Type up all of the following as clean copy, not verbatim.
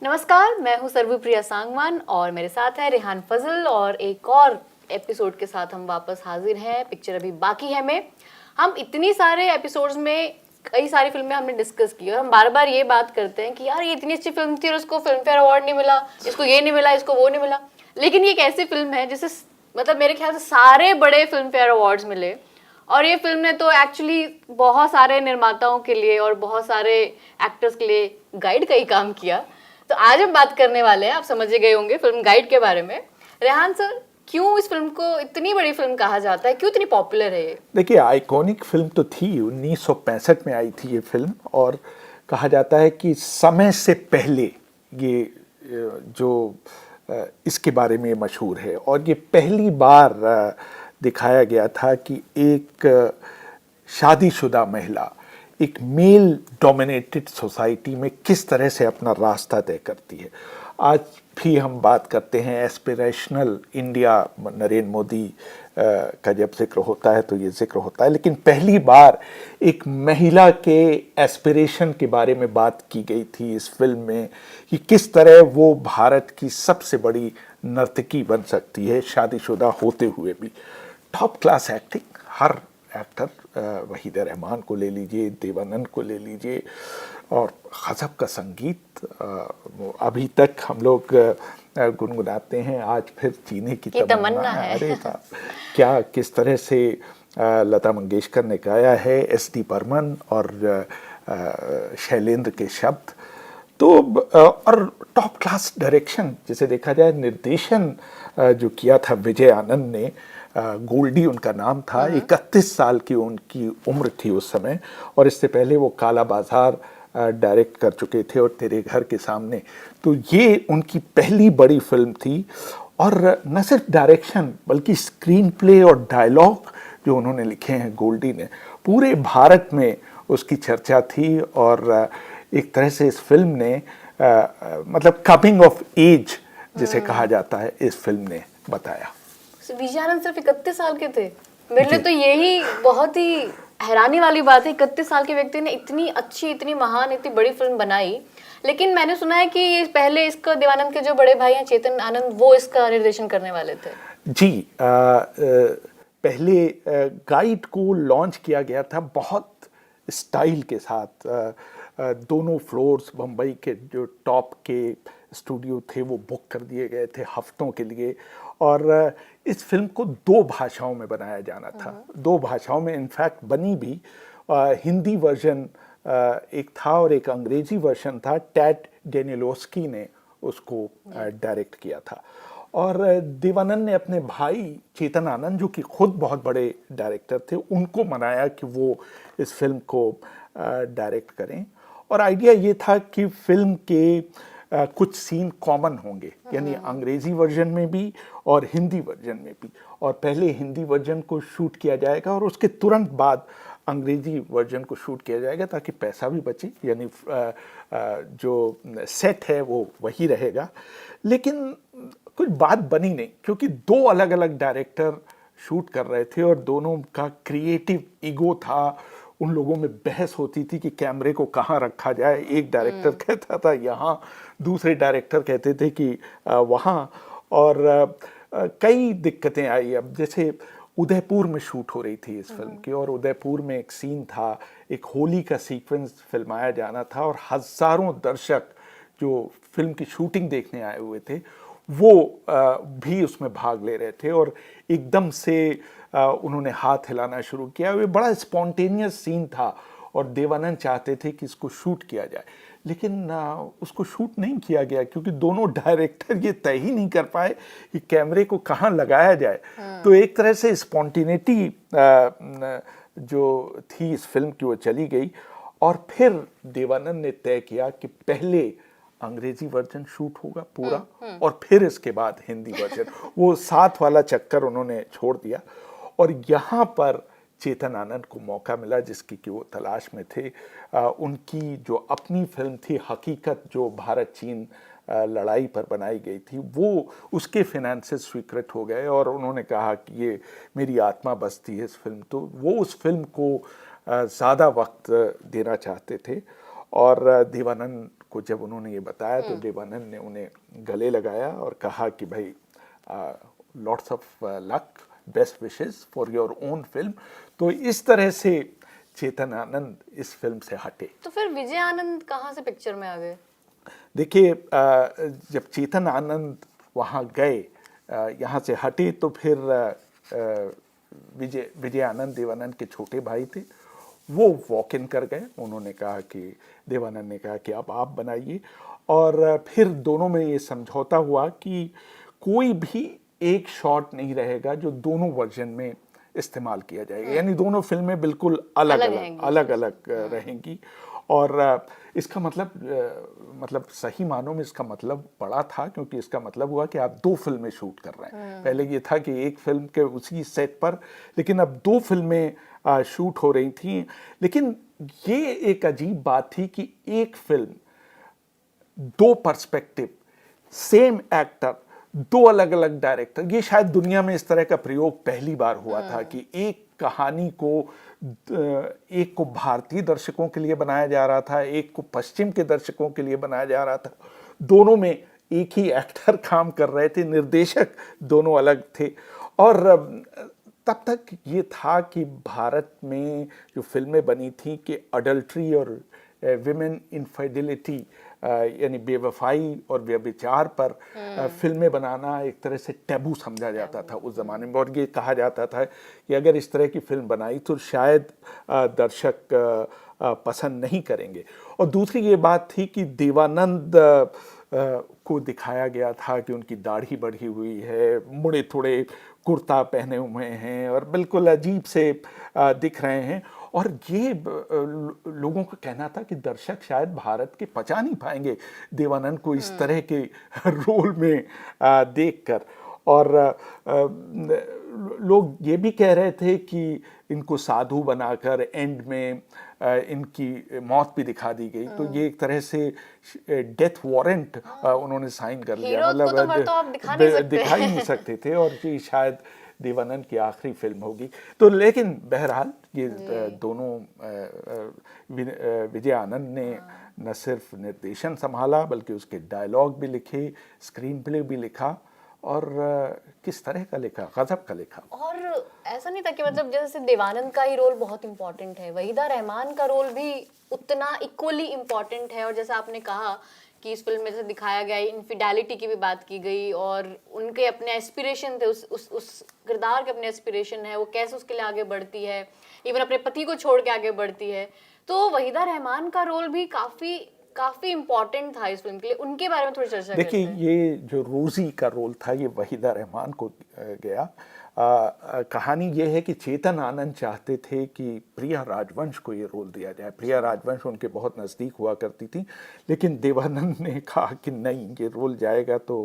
नमस्कार, मैं हूं सर्वप्रिया सांगवान और मेरे साथ है रेहान फजल और एक और एपिसोड के साथ हम वापस हाजिर हैं। पिक्चर अभी बाकी है में हम इतनी सारे एपिसोड्स में कई सारी फिल्में हमने डिस्कस की और हम बार बार ये बात करते हैं कि यार ये इतनी अच्छी फिल्म थी और उसको फिल्म फेयर अवार्ड नहीं मिला, इसको ये नहीं मिला, इसको वो नहीं मिला। लेकिन ये एक ऐसी फिल्म है जिसे मतलब मेरे ख्याल से सारे बड़े फिल्म फेयर अवार्ड्स मिले और ये फिल्म ने तो एक्चुअली बहुत सारे निर्माताओं के लिए और बहुत सारे एक्टर्स के लिए गाइड का ही काम किया। तो आज हम बात करने वाले हैं, आप समझ गए होंगे, फिल्म गाइड के बारे में। रेहान सर, क्यों इस फिल्म को इतनी बड़ी फिल्म कहा जाता है, क्यों इतनी पॉपुलर है ये? देखिए, आइकॉनिक फिल्म तो थी। 1965 में आई थी ये फिल्म और कहा जाता है कि समय से पहले ये जो इसके बारे में मशहूर है और ये पहली बार दिखाया गया था कि एक शादीशुदा महिला एक मेल डोमिनेटेड सोसाइटी में किस तरह से अपना रास्ता तय करती है। आज भी हम बात करते हैं एस्पिरेशनल इंडिया, नरेंद्र मोदी का जब जिक्र होता है तो ये जिक्र होता है, लेकिन पहली बार एक महिला के एस्पिरेशन के बारे में बात की गई थी इस फिल्म में कि किस तरह वो भारत की सबसे बड़ी नर्तकी बन सकती है शादीशुदा होते हुए भी। टॉप क्लास एक्टिंग, हर एक्टर, वहीदा रहमान को ले लीजिए, देवानंद को ले लीजिए, और गज़ब का संगीत अभी तक हम लोग गुनगुनाते हैं, आज फिर जीने की तमन्ना है। अरे साहब, क्या किस तरह से लता मंगेशकर ने गाया है, एस.डी. बर्मन और शैलेंद्र के शब्द तो और टॉप क्लास डायरेक्शन, जिसे देखा जाए निर्देशन जो किया था विजय आनंद ने, गोल्डी उनका नाम था। 31 साल की उनकी उम्र थी उस समय और इससे पहले वो काला बाजार डायरेक्ट कर चुके थे और तेरे घर के सामने। तो ये उनकी पहली बड़ी फिल्म थी और न सिर्फ डायरेक्शन बल्कि स्क्रीन प्ले और डायलॉग जो उन्होंने लिखे हैं गोल्डी ने, पूरे भारत में उसकी चर्चा थी और एक तरह से इस फिल्म ने मतलब कमिंग ऑफ एज जिसे कहा जाता है, इस फिल्म ने बताया। विजय आनंद सिर्फ 31 साल के थे। मेरे लिए तो यही बहुत ही हैरानी वाली बात है, 31 साल के व्यक्ति ने इतनी अच्छी, इतनी महान, इतनी बड़ी फिल्म बनाई। लेकिन मैंने सुना है कि ये पहले इसका देवानंद के जो बड़े भाई हैं चेतन आनंद, वो इसका निर्देशन करने वाले थे। जी, पहले गाइड को लॉन्च किया गया था बहुत स्टाइल के साथ। दोनों फ्लोर्स बम्बई के जो टॉप के स्टूडियो थे वो बुक कर दिए गए थे हफ्तों के लिए और इस फिल्म को 2 भाषाओं में बनाया जाना था। 2 भाषाओं में इनफैक्ट बनी भी। हिंदी वर्जन एक था और एक अंग्रेजी वर्जन था। टैड डेनिलोस्की ने उसको डायरेक्ट किया था और देवानंद ने अपने भाई चेतन आनंद, जो कि खुद बहुत बड़े डायरेक्टर थे, उनको मनाया कि वो इस फिल्म को डायरेक्ट करें। और आइडिया ये था कि फिल्म के कुछ सीन कॉमन होंगे, यानी अंग्रेजी वर्जन में भी और हिंदी वर्जन में भी, और पहले हिंदी वर्जन को शूट किया जाएगा और उसके तुरंत बाद अंग्रेजी वर्जन को शूट किया जाएगा ताकि पैसा भी बचे, यानी जो सेट है वो वही रहेगा। लेकिन कुछ बात बनी नहीं क्योंकि 2 अलग अलग डायरेक्टर शूट कर रहे थे और दोनों का क्रिएटिव ईगो था। उन लोगों में बहस होती थी कि कैमरे को कहाँ रखा जाए। एक डायरेक्टर कहता था यहाँ, दूसरे डायरेक्टर कहते थे कि वहाँ, और कई दिक्कतें आई। अब जैसे उदयपुर में शूट हो रही थी इस फिल्म की और उदयपुर में एक सीन था, एक होली का सीक्वेंस फिल्माया जाना था और हज़ारों दर्शक जो फिल्म की शूटिंग देखने आए हुए थे वो भी उसमें भाग ले रहे थे और एकदम से उन्होंने हाथ हिलाना शुरू किया। ये बड़ा स्पॉन्टेनियस सीन था और देवानंद चाहते थे कि इसको शूट किया जाए, लेकिन उसको शूट नहीं किया गया क्योंकि दोनों डायरेक्टर ये तय ही नहीं कर पाए कि कैमरे को कहाँ लगाया जाए। तो एक तरह से स्पॉन्टेनिटी जो थी इस फिल्म की वो चली गई और फिर देवानंद ने तय किया कि पहले अंग्रेजी वर्जन शूट होगा पूरा और फिर इसके बाद हिंदी वर्जन। वो साथ वाला चक्कर उन्होंने छोड़ दिया और यहाँ पर चेतन आनंद को मौका मिला जिसकी कि वो तलाश में थे। उनकी जो अपनी फिल्म थी हकीकत, जो भारत चीन लड़ाई पर बनाई गई थी, वो उसके फिनेंसेस स्वीकृत हो गए और उन्होंने कहा कि ये मेरी आत्मा बसती है इस फिल्म। तो वो उस फिल्म को ज़्यादा वक्त देना चाहते थे और देवानंद को जब उन्होंने ये बताया तो देवानंद ने उन्हें गले लगाया और कहा कि भाई lots of luck, best wishes for your own film. तो इस तरह से चेतन आनंद इस फिल्म से हटे। तो फिर विजय आनंद कहाँ से पिक्चर में आ गए? देखिए, जब चेतन आनंद वहाँ गए, यहाँ से हटे, तो फिर विजय आनंद देवानंद के छोटे भाई थे, वो वॉक इन कर गए। उन्होंने कहा कि देवानंद ने कहा कि अब आप बनाइए, और फिर दोनों में ये समझौता हुआ कि कोई भी एक शॉट नहीं रहेगा जो दोनों वर्जन में इस्तेमाल किया जाएगा, यानी दोनों फिल्में बिल्कुल अलग अलग रहेंगी। और इसका मतलब सही मानों में इसका मतलब बड़ा था, क्योंकि इसका मतलब हुआ कि आप 2 फिल्में शूट कर रहे हैं। पहले ये था कि एक फिल्म के उसी सेट पर, लेकिन अब 2 फिल्में शूट हो रही थी। लेकिन ये एक अजीब बात थी कि एक फिल्म, 2 पर्सपेक्टिव, सेम एक्टर, 2 अलग अलग डायरेक्टर। ये शायद दुनिया में इस तरह का प्रयोग पहली बार हुआ था कि एक कहानी को, एक को भारतीय दर्शकों के लिए बनाया जा रहा था, एक को पश्चिम के दर्शकों के लिए बनाया जा रहा था। दोनों में एक ही एक्टर काम कर रहे थे, निर्देशक दोनों अलग थे। और तब तक ये था कि भारत में जो फिल्में बनी थी कि अडल्ट्री और विमेन इनफिडेलिटी, यानी बेवफाई और व्यभिचार पर फिल्में बनाना एक तरह से टैबू समझा जाता था उस ज़माने में। और ये कहा जाता था कि अगर इस तरह की फिल्म बनाई तो शायद दर्शक पसंद नहीं करेंगे। और दूसरी ये बात थी कि देवानंद को दिखाया गया था कि उनकी दाढ़ी बढ़ी हुई है, मुड़े थोड़े कुर्ता पहने हुए हैं और बिल्कुल अजीब से दिख रहे हैं। और ये लोगों का कहना था कि दर्शक शायद भारत के पचा नहीं पाएंगे देवानंद को इस तरह के रोल में देखकर। और लोग ये भी कह रहे थे कि इनको साधु बनाकर एंड में इनकी मौत भी दिखा दी गई। तो ये एक तरह से डेथ वारंट उन्होंने साइन कर लिया, दिखा ही नहीं सकते थे, और ये शायद देवानंद की आखिरी फिल्म होगी। तो लेकिन बहरहाल ये दोनों, विजय आनंद ने न सिर्फ निर्देशन संभाला बल्कि उसके डायलॉग भी लिखे, स्क्रीन प्ले भी लिखा, और किस तरह का लिखा, गजब का लिखा। और ऐसा नहीं था कि मतलब जैसे देवानंद का ही रोल बहुत इंपॉर्टेंट है, वहीदा रहमान का रोल भी उतना इक्वली इम्पॉर्टेंट है। और जैसे आपने कहा कि इस फिल्म में जैसे दिखाया गया, इनफिडेलिटी की भी बात की गई, और उनके अपने एस्पिरेशन थे, उस किरदार के अपने एस्पिरेशन है, वो कैसे उसके लिए आगे बढ़ती है, इवन अपने पति को छोड़ के आगे बढ़ती है। तो वहीदा रहमान का रोल भी काफी इम्पोर्टेंट था इस फिल्म के लिए। उनके बारे में थोड़ी चर्चा करते हैं। देखिए, ये जो रोजी का रोल था ये वहीदा रहमान को गया। कहानी ये है कि चेतन आनंद चाहते थे कि प्रिया राजवंश को ये रोल दिया जाए। प्रिया राजवंश उनके बहुत नज़दीक हुआ करती थी, लेकिन देवानंद ने कहा कि नहीं, ये रोल जाएगा तो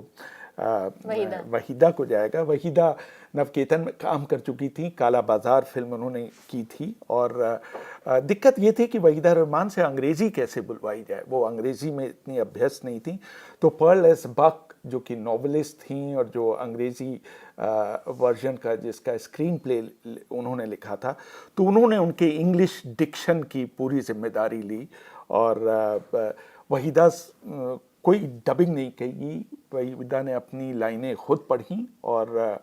वहीदा को जाएगा। वहीदा नवकेतन में काम कर चुकी थी, काला बाजार फिल्म उन्होंने की थी, और दिक्कत ये थी कि वहीदा रहमान से अंग्रेज़ी कैसे बुलवाई जाए, वो अंग्रेज़ी में इतनी अभ्यस्त नहीं थी। तो पर्ल एस बक जो कि नॉवलिस्ट थी और जो अंग्रेज़ी वर्जन का जिसका स्क्रीन प्ले उन्होंने लिखा था, तो उन्होंने उनके इंग्लिश डिक्शन की पूरी जिम्मेदारी ली। और वहीदा कोई डबिंग नहीं की, वहीदा ने अपनी लाइनें खुद पढ़ी, और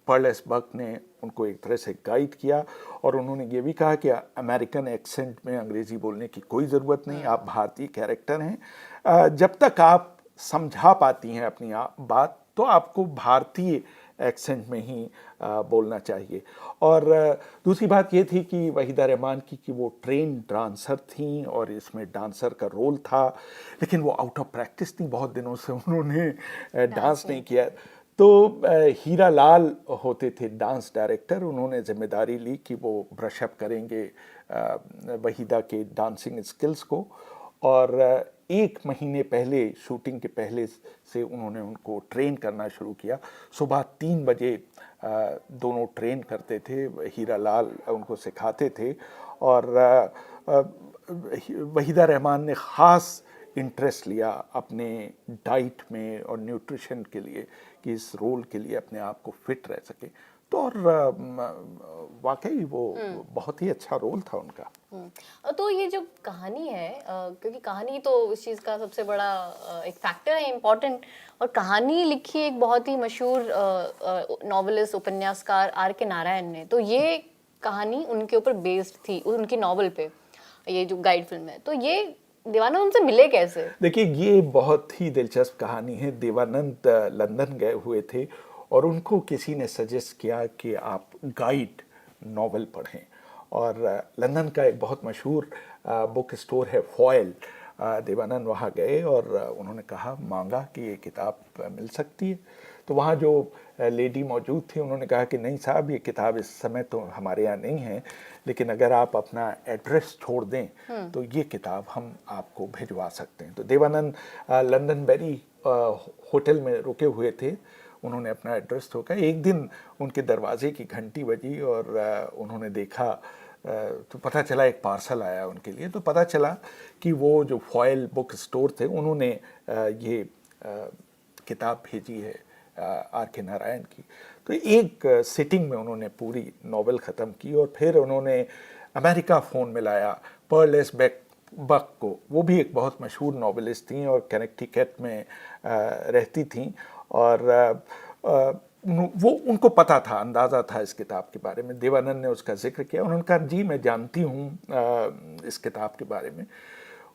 पर्ल एस बक ने उनको एक तरह से गाइड किया। और उन्होंने ये भी कहा कि अमेरिकन एक्सेंट में अंग्रेज़ी बोलने की कोई ज़रूरत नहीं, आप भारतीय कैरेक्टर हैं, जब तक आप समझा पाती हैं अपनी बात तो आपको भारतीय एक्सेंट में ही बोलना चाहिए। और दूसरी बात ये थी कि वहीदा रहमान की वो ट्रेन डांसर थी और इसमें डांसर का रोल था, लेकिन वो आउट ऑफ प्रैक्टिस थी, बहुत दिनों से उन्होंने डांस नहीं किया। तो हीरा लाल होते थे डांस डायरेक्टर, उन्होंने जिम्मेदारी ली कि वो ब्रशअप करेंगे वहीदा के डांसिंग स्किल्स को। और 1 महीने पहले, शूटिंग के पहले से उन्होंने उनको ट्रेन करना शुरू किया। सुबह 3 बजे दोनों ट्रेन करते थे, हीरा लाल उनको सिखाते थे। और वहीदा रहमान ने ख़ास इंटरेस्ट लिया अपने डाइट में और न्यूट्रिशन के लिए कि इस रोल के लिए अपने आप को फिट रह सके। और वाकई वो बहुत ही अच्छा रोल था उनका। तो ये जो कहानी है, क्योंकि कहानी तो इस चीज़ का सबसे बड़ा एक फैक्टर है इम्पोर्टेंट, और कहानी लिखी एक बहुत ही मशहूर नॉवेलिस्ट उपन्यासकार आर के नारायण ने, तो ये कहानी उनके ऊपर बेस्ड थी, उनकी नॉवल पे, ये जो गाइड फिल्म है। तो ये देवानंद उनसे मिले कैसे? देखिए, ये बहुत ही दिलचस्प कहानी है। देवानंद लंदन गए हुए थे और उनको किसी ने सजेस्ट किया कि आप गाइड नॉवल पढ़ें, और लंदन का एक बहुत मशहूर बुक स्टोर है फॉयल। देवानंद वहाँ गए और उन्होंने कहा, मांगा कि ये किताब मिल सकती है। तो वहाँ जो लेडी मौजूद थी उन्होंने कहा कि नहीं साहब, ये किताब इस समय तो हमारे यहाँ नहीं है, लेकिन अगर आप अपना एड्रेस छोड़ दें तो ये किताब हम आपको भिजवा सकते हैं। तो देवानंद लंदन बेरी होटल में रुके हुए थे। उन्होंने अपना एड्रेस ठोका। एक दिन उनके दरवाजे की घंटी बजी और उन्होंने देखा, तो पता चला एक पार्सल आया उनके लिए। तो पता चला कि वो जो फॉयल बुक स्टोर थे उन्होंने ये किताब भेजी है आर के नारायण की। तो एक सिटिंग में उन्होंने पूरी नॉवेल ख़त्म की और फिर उन्होंने अमेरिका फ़ोन मिलाया पर्ल एस बक को। वो भी एक बहुत मशहूर नॉवेलिस्ट थी और कनेक्टिकट में रहती थी, और वो उनको पता था, अंदाज़ा था इस किताब के बारे में। देवानंद ने उसका जिक्र किया। उन्होंने कहा, जी मैं जानती हूँ इस किताब के बारे में।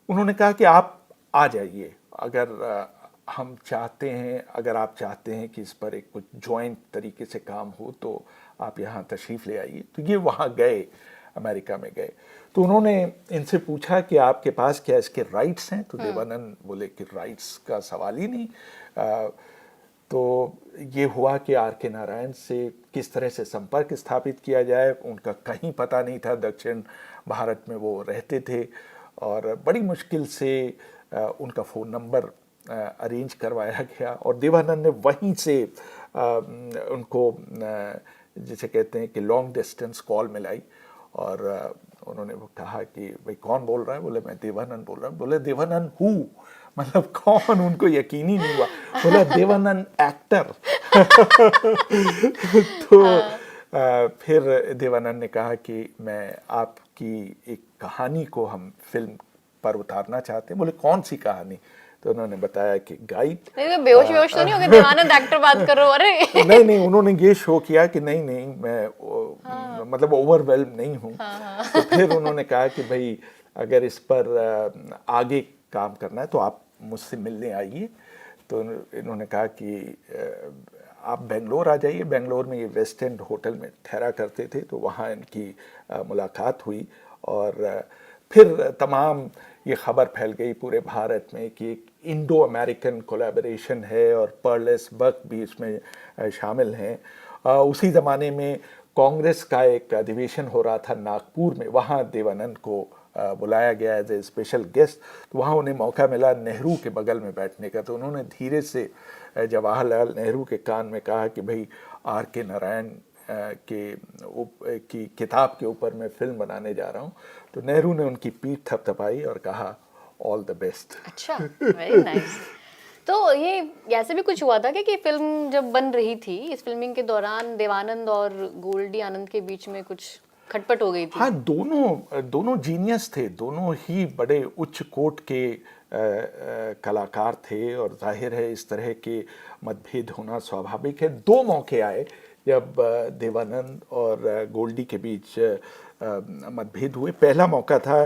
उन्होंने कहा कि आप आ जाइए, अगर हम चाहते हैं, अगर आप चाहते हैं कि इस पर एक कुछ जॉइंट तरीके से काम हो तो आप यहाँ तशरीफ़ ले आइए। तो ये वहाँ गए, अमेरिका में गए। तो उन्होंने इनसे पूछा कि आपके पास क्या इसके राइट्स हैं? तो देवानंद बोले कि राइट्स का सवाल ही नहीं। तो ये हुआ कि आर के नारायण से किस तरह से संपर्क स्थापित किया जाए। उनका कहीं पता नहीं था, दक्षिण भारत में वो रहते थे, और बड़ी मुश्किल से उनका फ़ोन नंबर अरेंज करवाया गया, और देवानंद ने वहीं से उनको जिसे कहते हैं कि लॉन्ग डिस्टेंस कॉल मिलाई, और उन्होंने कहा कि भाई कौन बोल रहा है? बोले मैं देवानंद बोल रहा हूँ। बोले देवानंद हु, मतलब कौन? उनको यकीन ही नहीं हुआ। बोला देवानंद एक्टर। तो फिर देवानंद ने कहा कि मैं आपकी एक कहानी को हम फिल्म पर उतारना चाहते हैं। बोले कौन सी कहानी? तो उन्होंने बताया कि गाइड। बेहोश तो नहीं हो गए? देवानंद एक्टर बात कर रहे हो? अरे नहीं, उन्होंने ये शो किया कि नहीं मैं मतलब ओवरवेल्म नहीं हूँ। तो फिर उन्होंने कहा कि भाई अगर इस पर आगे काम करना है तो आप मुझसे मिलने आइए। तो इन्होंने कहा कि आप बेंगलोर आ जाइए। बेंगलोर में ये वेस्ट एंड होटल में ठहरा करते थे, तो वहाँ इनकी मुलाकात हुई, और फिर तमाम ये खबर फैल गई पूरे भारत में कि एक इंडो अमेरिकन कोलैबोरेशन है और पर्ल एस बक भी इसमें शामिल हैं। उसी ज़माने में कांग्रेस का एक अधिवेशन हो रहा था नागपुर में, वहाँ देवानंद को बुलाया गया एज ए स्पेशल गेस्ट। तो वहाँ उन्हें मौका मिला नेहरू के बगल में बैठने का। तो उन्होंने धीरे से जवाहरलाल नेहरू के कान में कहा कि भाई आर के नारायण की किताब के ऊपर मैं फिल्म बनाने जा रहा हूँ। तो नेहरू ने उनकी पीठ थपथपाई और कहा ऑल द बेस्ट। अच्छा, वेरी नाइस। तो ये ऐसे भी कुछ हुआ था कि फिल्म जब बन रही थी, इस फिल्मिंग के दौरान देवानंद और गोल्डी आनंद के बीच में कुछ खटपट हो गई थी? हाँ, दोनों जीनियस थे, दोनों ही बड़े उच्च कोट के कलाकार थे, और जाहिर है इस तरह के मतभेद होना स्वाभाविक है। दो मौके आए जब देवानंद और गोल्डी के बीच मतभेद हुए। पहला मौका था,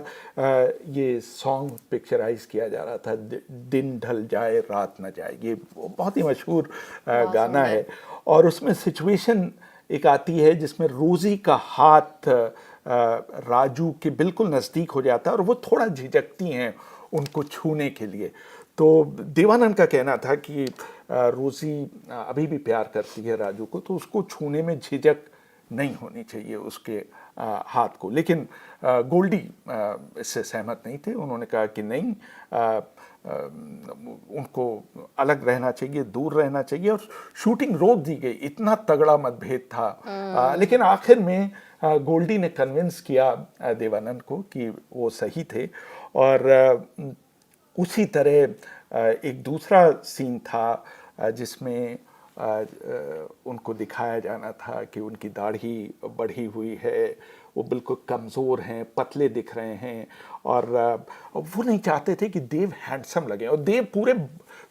ये सॉन्ग पिक्चराइज किया जा रहा था, दिन ढल जाए रात न जाए। ये बहुत ही मशहूर गाना है, और उसमें सिचुएशन एक आती है जिसमें रोज़ी का हाथ राजू के बिल्कुल नज़दीक हो जाता है और वो थोड़ा झिझकती हैं उनको छूने के लिए। तो देवानंद का कहना था कि रोज़ी अभी भी प्यार करती है राजू को, तो उसको छूने में झिझक नहीं होनी चाहिए उसके हाथ को। लेकिन गोल्डी इससे सहमत नहीं थे। उन्होंने कहा कि नहीं, उनको अलग रहना चाहिए, दूर रहना चाहिए, और शूटिंग रोक दी गई। इतना तगड़ा मतभेद था। लेकिन आखिर में गोल्डी ने कन्विंस किया देवानंद को कि वो सही थे। और उसी तरह एक दूसरा सीन था जिसमें उनको दिखाया जाना था कि उनकी दाढ़ी बढ़ी हुई है, वो बिल्कुल कमज़ोर हैं, पतले दिख रहे हैं, और वो नहीं चाहते थे कि देव हैंडसम लगे, और देव पूरे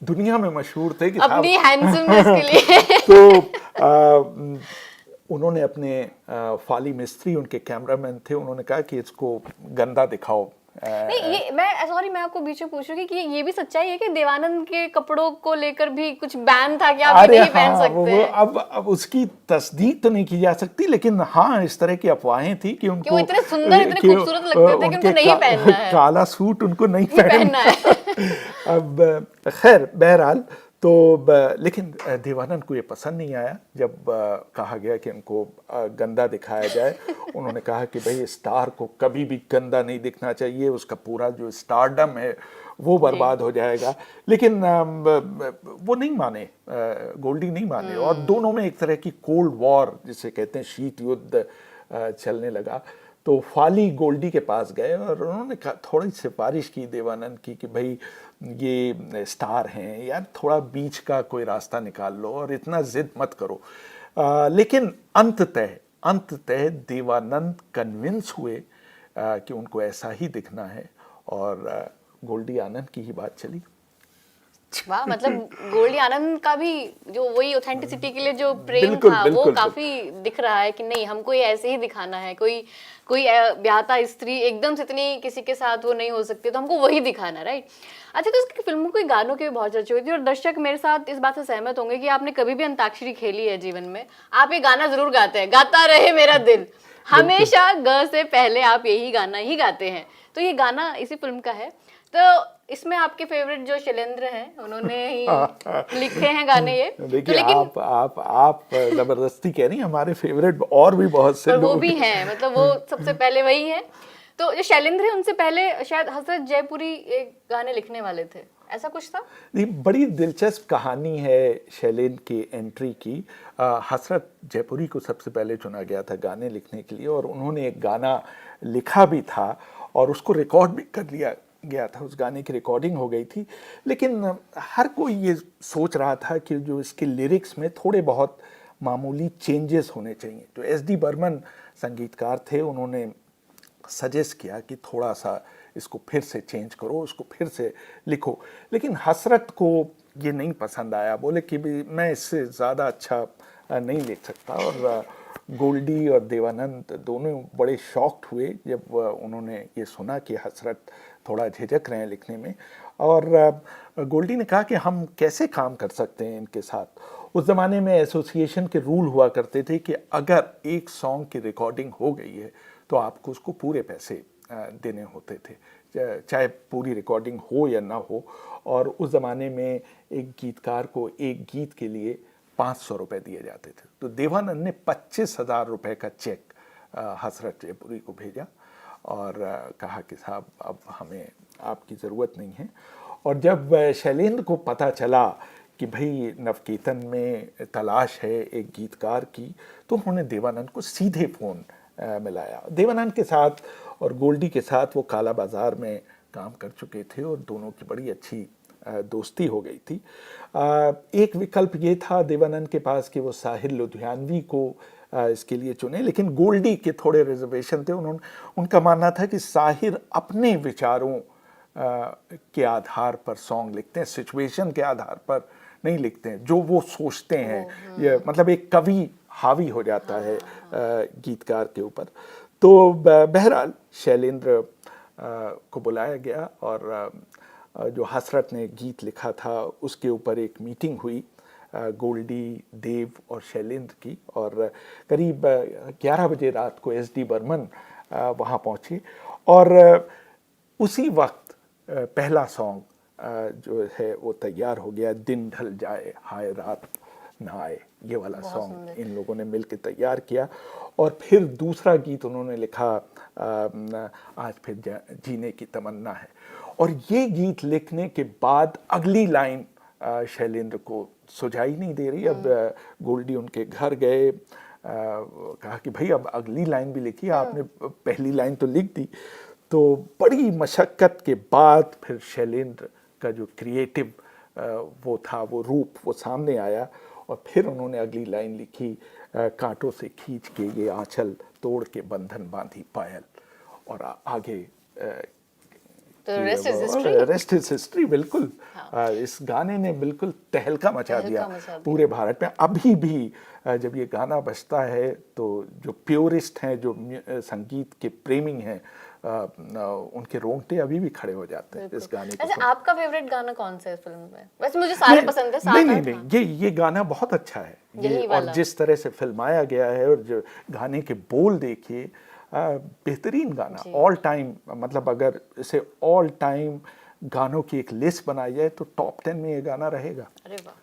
दुनिया में मशहूर थे कि अपनी हैंडसमनेस के लिए। तो उन्होंने अपने फाली मिस्त्री, उनके कैमरामैन थे, उन्होंने कहा कि इसको गंदा दिखाओ। नहीं, ये मैं आपको बीच में पूछ रही हूँ कि ये भी सच्चाई है कि देवानंद के कपड़ों को लेकर भी कुछ बैन था कि आप ये नहीं पहन सकते हैं? अब उसकी तस्दीक तो नहीं की जा सकती, लेकिन हाँ इस तरह की अफवाहें थी कि उनको, वो इतने सुंदर, इतने खूबसूरत लगते थे कि उनको नहीं पहनना है, काला सूट उनको नहीं पहनना है। अब खैर बहरहाल तो लेकिन देवानंद को ये पसंद नहीं आया जब कहा गया कि उनको गंदा दिखाया जाए। उन्होंने कहा कि भाई स्टार को कभी भी गंदा नहीं दिखना चाहिए, उसका पूरा जो स्टारडम है वो बर्बाद हो जाएगा। लेकिन वो नहीं माने, गोल्डी नहीं माने, और दोनों में एक तरह की कोल्ड वॉर जिसे कहते हैं, शीत युद्ध चलने लगा। तो फाली गोल्डी के पास गए और उन्होंने थोड़ी सिफारिश की देवानंद की कि भाई ये स्टार हैं यार, थोड़ा बीच का कोई रास्ता निकाल लो और इतना जिद मत करो। लेकिन अंततः देवानंद कन्विंस हुए कि उनको ऐसा ही दिखना है, और गोल्डी आनंद की ही बात चली। वाह, मतलब गोल्डी आनंद का भी जो वही ऑथेंटिसिटी के लिए जो प्रेम बिल्कुल, था बिल्कुल, वो काफी दिख रहा है कि नहीं, हमको ये ऐसे ही दिखाना है। कोई ब्याहता स्त्री एकदम से इतनी किसी के साथ वो नहीं हो सकती, तो हमको वही दिखाना है, राइट। अच्छा, तो इसकी फिल्मों के गानों की भी बहुत चर्चा हुई थी, और दर्शक मेरे साथ इस बात से सहमत होंगे कि आपने कभी भी अंताक्षरी खेली है जीवन में, आप ये गाना जरूर गाते हैं, गाता रहे मेरा दिल, हमेशा ग से पहले आप यही गाना ही गाते हैं। तो ये गाना इसी फिल्म का है। तो इसमें आपके फेवरेट जो शैलेंद्र हैं, उन्होंने ही लिखे हैं गाने ये। देखिए, तो लेकिन आप जबरदस्ती कह रही हैं, हमारे फेवरेट और भी बहुत से वो लोग भी हैं, मतलब वो सबसे पहले वही है। तो जो शैलेंद्र है उनसे पहले शायद हसरत जयपुरी एक गाने लिखने वाले थे, ऐसा कुछ था? नहीं, बड़ी दिलचस्प कहानी है शैलेंद्र की एंट्री की। हसरत जयपुरी को सबसे पहले चुना गया था गाने लिखने के लिए, और उन्होंने एक गाना लिखा भी था और उसको रिकॉर्ड भी कर लिया गया था, उस गाने की रिकॉर्डिंग हो गई थी। लेकिन हर कोई ये सोच रहा था कि जो इसके लिरिक्स में थोड़े बहुत मामूली चेंजेस होने चाहिए। तो एस.डी. बर्मन संगीतकार थे, उन्होंने सजेस्ट किया कि थोड़ा सा इसको फिर से चेंज करो, उसको फिर से लिखो। लेकिन हसरत को ये नहीं पसंद आया, बोले कि भी मैं इससे ज़्यादा अच्छा नहीं लिख सकता। और गोल्डी और देवानंद दोनों बड़े शॉक्ड हुए जब उन्होंने ये सुना कि हसरत थोड़ा झिझक रहे हैं लिखने में। और गोल्डी ने कहा कि हम कैसे काम कर सकते हैं इनके साथ। उस ज़माने में एसोसिएशन के रूल हुआ करते थे कि अगर एक सॉन्ग की रिकॉर्डिंग हो गई है तो आपको उसको पूरे पैसे देने होते थे, चाहे पूरी रिकॉर्डिंग हो या ना हो। और उस ज़माने में एक गीतकार को एक गीत के लिए 500 रुपये दिए जाते थे। तो देवानंद ने 25,000 रुपये का चेक हसरत जयपुरी को भेजा और कहा कि साहब अब हमें आपकी ज़रूरत नहीं है। और जब शैलेंद्र को पता चला कि भाई नवकेतन में तलाश है एक गीतकार की, तो उन्होंने देवानंद को सीधे फ़ोन मिलाया। देवानंद के साथ और गोल्डी के साथ वो काला बाज़ार में काम कर चुके थे और दोनों की बड़ी अच्छी दोस्ती हो गई थी। एक विकल्प ये था देवानंद के पास कि वो साहिर लुधियानवी को इसके लिए चुने, लेकिन गोल्डी के थोड़े रिजर्वेशन थे। उनका मानना था कि साहिर अपने विचारों के आधार पर सॉन्ग लिखते हैं, सिचुएशन के आधार पर नहीं लिखते हैं, जो वो सोचते हैं। ये मतलब एक कवि हावी हो जाता है गीतकार के ऊपर। तो बहरहाल शैलेंद्र को बुलाया गया और जो हसरत ने गीत लिखा था उसके ऊपर एक मीटिंग हुई गोल्डी, देव और शैलेंद्र की। और करीब 11 बजे रात को एस.डी. बर्मन वहाँ पहुँचे और उसी वक्त पहला सॉन्ग जो है वो तैयार हो गया। दिन ढल जाए हाय रात ना आए, ये वाला सॉन्ग इन लोगों ने मिलकर तैयार किया। और फिर दूसरा गीत उन्होंने लिखा आज फिर जीने की तमन्ना है। और ये गीत लिखने के बाद अगली लाइन शैलेंद्र को सुझाई नहीं दे रही। अब गोल्डी उनके घर गए, कहा कि भाई अब अगली लाइन भी लिखी, आपने पहली लाइन तो लिख दी। तो बड़ी मशक्क़त के बाद फिर शैलेंद्र का जो क्रिएटिव वो था, वो रूप वो सामने आया और फिर उन्होंने अगली लाइन लिखी, कांटों से खींच के ये आंचल तोड़ के बंधन बांधी पायल, और आगे तो rest is history. Rest is history, बिल्कुल। इस गाने ने बिल्कुल तहलका मचा दिया पूरे भारत में। अभी भी जब ये गाना बजता है तो जो प्योरिस्ट हैं, जो संगीत के प्रेमी हैं, उनके रोंगटे अभी भी खड़े हो जाते हैं इस गाने को। अच्छा, आपका फेवरेट गाना कौन सा है इस फिल्म में? वैसे मुझे सारे पसंद है, साथ नहीं, ये गाना बहुत अच्छा है ये, और जिस तरह से फिल्माया गया है, और जो गाने के बोल देखिए, बेहतरीन गाना, ऑल टाइम, मतलब अगर इसे ऑल टाइम गानों की एक लिस्ट बनाई जाए तो टॉप 10 में ये गाना रहेगा। अरे वाह।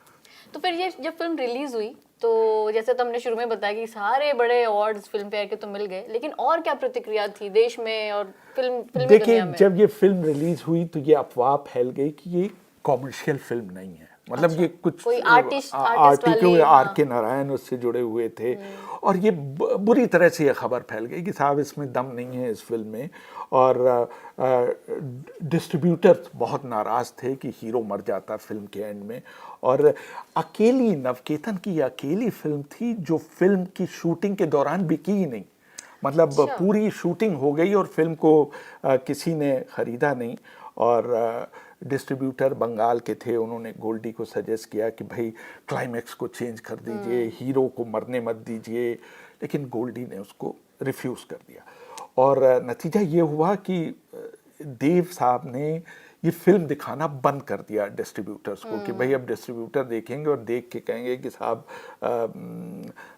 तो फिर ये जब फिल्म रिलीज हुई तो जैसे तो हमने शुरू में बताया कि सारे बड़े अवार्ड्स फिल्म फेयर के तो मिल गए, लेकिन और क्या प्रतिक्रिया थी देश में और फिल्मी देखिए, दुनिया में? जब ये फिल्म रिलीज हुई तो ये अफवाह फैल गई कि ये कॉमर्शियल फिल्म नहीं है, मतलब ये कुछ कोई आर्टिस्ट वाले, आर के नारायण उससे जुड़े हुए थे, और ये बुरी तरह से ये खबर फैल गई कि साहब इसमें दम नहीं है इस फिल्म में। और डिस्ट्रीब्यूटर्स बहुत नाराज़ थे कि हीरो मर जाता फिल्म के एंड में, और अकेली नवकेतन की अकेली फिल्म थी जो फिल्म की शूटिंग के दौरान बिकी ही नहीं, मतलब पूरी शूटिंग हो गई और फिल्म को किसी ने ख़रीदा नहीं। और डिस्ट्रीब्यूटर बंगाल के थे, उन्होंने गोल्डी को सजेस्ट किया कि भाई क्लाइमैक्स को चेंज कर दीजिए, हीरो को मरने मत दीजिए, लेकिन गोल्डी ने उसको रिफ्यूज़ कर दिया। और नतीजा ये हुआ कि देव साहब ने ये फिल्म दिखाना बंद कर दिया डिस्ट्रीब्यूटर्स को कि भाई अब डिस्ट्रीब्यूटर देखेंगे और देख के कहेंगे कि साहब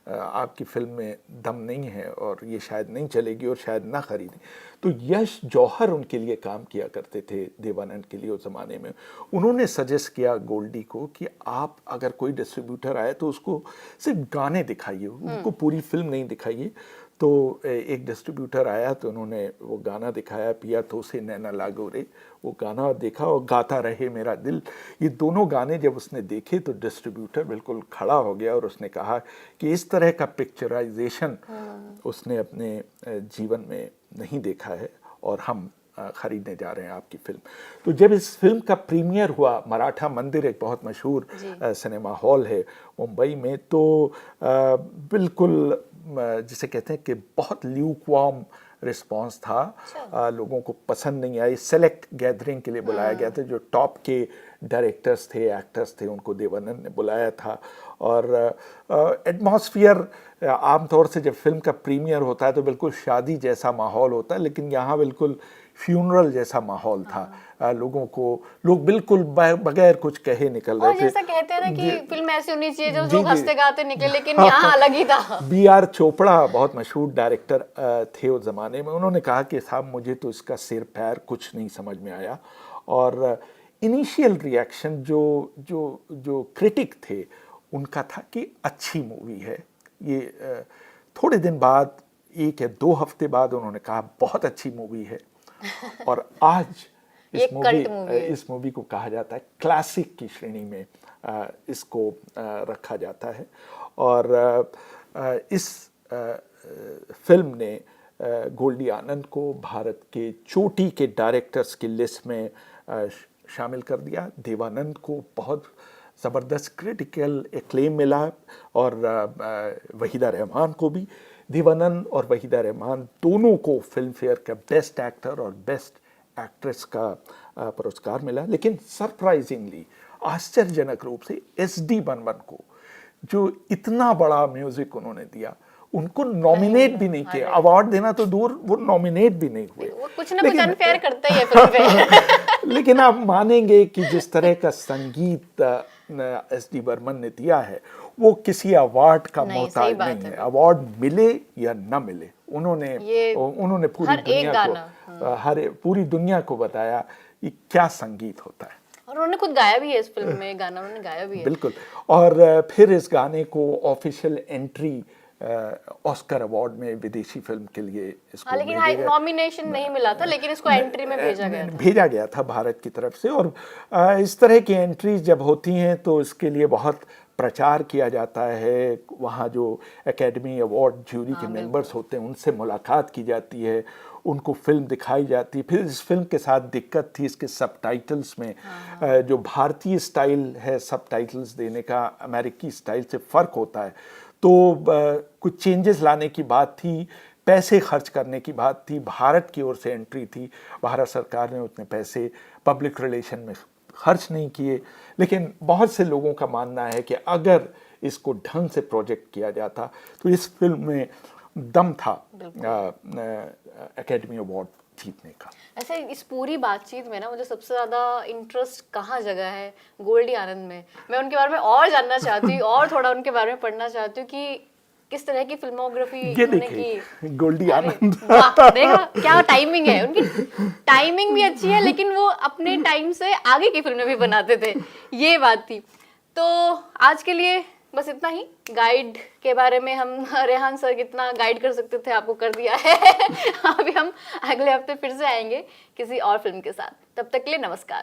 आपकी फिल्म में दम नहीं है और ये शायद नहीं चलेगी और शायद ना खरीदें। तो यश जौहर उनके लिए काम किया करते थे देवानंद के लिए उस ज़माने में। उन्होंने सजेस्ट किया गोल्डी को कि आप अगर कोई डिस्ट्रीब्यूटर आए तो उसको सिर्फ गाने दिखाइए, उनको पूरी फिल्म नहीं दिखाइए। तो एक डिस्ट्रीब्यूटर आया तो उन्होंने वो गाना दिखाया, पिया तो से नैना लागो रे, वो गाना देखा, और गाता रहे मेरा दिल। ये दोनों गाने जब उसने देखे तो डिस्ट्रीब्यूटर बिल्कुल खड़ा हो गया और उसने कहा कि इस तरह का पिक्चराइजेशन उसने अपने जीवन में नहीं देखा है और हम खरीदने जा रहे हैं आपकी फिल्म। तो जब इस फिल्म का प्रीमियर हुआ, मराठा मंदिर एक बहुत मशहूर सिनेमा हॉल है मुंबई में, तो बिल्कुल जिसे कहते हैं कि बहुत ल्यूकवार्म रिस्पांस था। लोगों को पसंद नहीं आई। सेलेक्ट गैदरिंग के लिए बुलाया गया था, जो टॉप के डायरेक्टर्स थे, एक्टर्स थे, उनको देवानंद ने बुलाया था। और एटमॉस्फियर आमतौर से जब फिल्म का प्रीमियर होता है तो बिल्कुल शादी जैसा माहौल होता है, लेकिन यहाँ बिल्कुल फ्यूनरल जैसा माहौल था। लोग बिल्कुल बगैर कुछ कहे निकल रहे थे। और जैसा कहते हैं ना कि फिल्म ऐसी होनी चाहिए जो लोग हंसते गाते निकले, लेकिन यहाँ अलग ही था। B.R. चोपड़ा बहुत मशहूर डायरेक्टर थे उस ज़माने में। उन्होंने कहा कि साहब मुझे तो इसका सिर पैर कुछ नहीं समझ में आया। और इनिशियल रिएक्शन जो क्रिटिक थे उनका था कि अच्छी मूवी है ये। थोड़े दिन बाद, 1 या 2 हफ्ते बाद, उन्होंने कहा बहुत अच्छी मूवी है। और आज इस मूवी को कहा जाता है क्लासिक की श्रेणी में, इसको रखा जाता है। और इस फिल्म ने गोल्डी आनंद को भारत के चोटी के डायरेक्टर्स की लिस्ट में शामिल कर दिया। देवानंद को बहुत ज़बरदस्त क्रिटिकल एक्लेम मिला, और वहीदा रहमान को भी। देवानंद और वहीदा रहमान दोनों को फिल्म फेयर का बेस्ट एक्टर और बेस्ट एक्ट्रेस का पुरस्कार मिला। लेकिन सरप्राइजिंगली, आश्चर्यजनक रूप से SD बर्मन को, जो इतना बड़ा म्यूजिक उन्होंने दिया, उनको नॉमिनेट भी नहीं किया। अवार्ड देना तो दूर, वो नॉमिनेट भी नहीं हुए। वो कुछ ना कुछ अनफेयर करता ही है फिल्म पे। लेकिन आप मानेंगे कि जिस तरह का संगीत SD बर्मन ने दिया है, वो किसी अवार्ड का मोहताज नहीं है। अवार्ड मिले या न मिले, उन्होंने पूरी दुनिया को बताया कि क्या संगीत होता है। और उन्होंने खुद गाया भी है इस फिल्म में, गाना उन्होंने गाया भी है। बिल्कुल। और फिर इस गाने को ऑफिशियल एंट्री ऑस्कर अवार्ड में विदेशी फिल्म के लिए इसको लेकिन नॉमिनेशन नहीं मिला था, लेकिन इसको एंट्री में भेजा गया था भारत की तरफ से। और इस तरह की एंट्रीज जब होती हैं तो इसके लिए बहुत प्रचार किया जाता है, वहाँ जो एकेडमी अवार्ड ज्यूरी के मेंबर्स होते हैं उनसे मुलाकात की जाती है, उनको फिल्म दिखाई जाती है। फिर इस फिल्म के साथ दिक्कत थी इसके सबटाइटल्स में, जो भारतीय स्टाइल है सबटाइटल्स देने का अमेरिकी स्टाइल से फ़र्क होता है, तो कुछ चेंजेस लाने की बात थी, पैसे खर्च करने की बात थी, भारत की ओर से एंट्री थी, भारत सरकार ने उतने पैसे पब्लिक रिलेशन में खर्च नहीं किए। लेकिन बहुत से लोगों का मानना है कि अगर इसको ढंग से प्रोजेक्ट किया जाता तो इस फिल्म में दम था एकेडमी अवार्ड जीतने का। ऐसे इस पूरी बातचीत में ना मुझे सबसे ज्यादा इंटरेस्ट कहाँ जगह है, गोल्डी आनंद में। मैं उनके बारे में और जानना चाहती हूँ और थोड़ा उनके बारे में पढ़ना चाहती हूँ कि किस तरह की फिल्मोग्राफी ये उन्होंने देखिए की। गोल्डी आनंद, वाह, देखा क्या टाइमिंग है उनकी, टाइमिंग भी अच्छी है, लेकिन वो अपने टाइम से आगे की फिल्में भी बनाते थे, ये बात थी। तो आज के लिए बस इतना ही। गाइड के बारे में हम रेहान सर कितना गाइड कर सकते थे आपको कर दिया है। अभी हम अगले हफ्ते फिर से आएंगे किसी और फिल्म के साथ। तब तक के लिए नमस्कार।